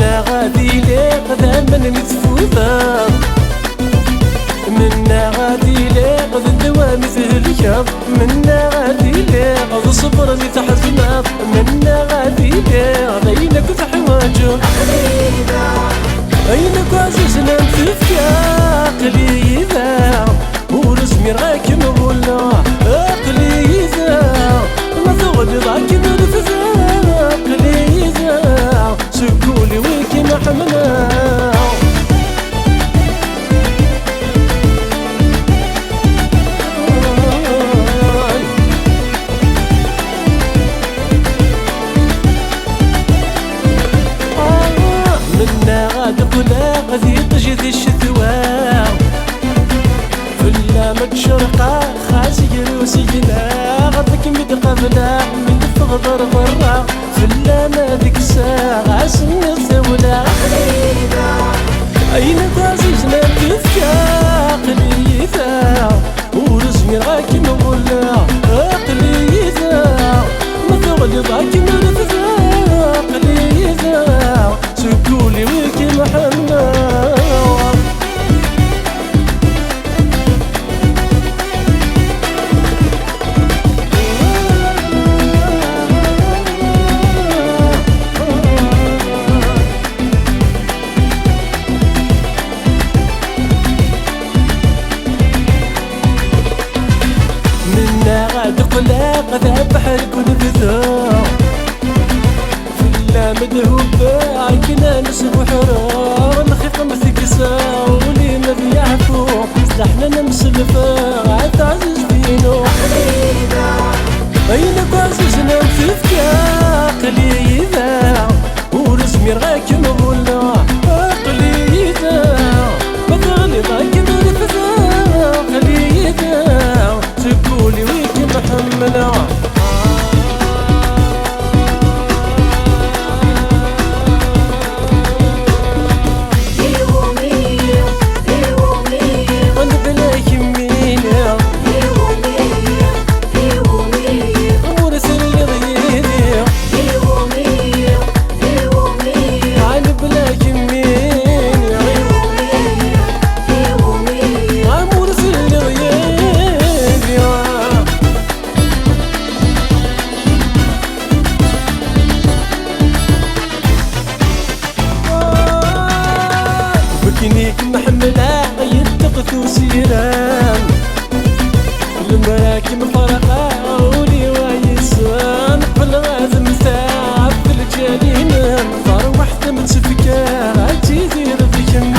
منا غادي ليق ذا نتفوضا منا غادي ليق ذا الدوام تهلكا منا غادي ليق ذا صبر اللي تحزنا منا غادي ليق أينك تحواجو أينك عزيزنا نتفكا قليلا ورسمي راك نقولا قليلا ما ثغلي ضاك نرفزا قليلا سكولي ويكي محمنا منا غاد قلا غادي تجد الشتوى فلا متشرقة خاسي روسينا غادك مد قبلا من تغدر برا فلا ما ديك الساعة عسن الزولة أين تعزيزنا تفكا قليلا ورزمي راكي نقولا قليلا ما ثغلي ضاكي نرفزا قليلا سكولي ويكي محنا منا غاد قلاق ذا بحرك ونبذا فلا مدهوبة عكنا نسب حرار نخيف مثكسا ولي ما يعفو سلاحنا نمسلفا عاد عزيز فينو أينك عزيزنا نتفكا قليلا ورسمي راك نقولا قليلا ما تغلي ضاك نرفزا قليلا تقولي ويكي محملة كينيك محملة يتقثو سيران المراكب فرقة ولي ويسان بالغازم ساعة في الجنين فروح متفكا عتيدي رفيكم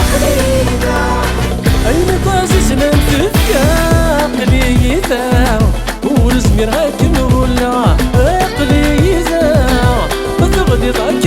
أين تعزيزنا نتفكا قليلا ورزمي راك نقولا قليلا ما تغلي ضاك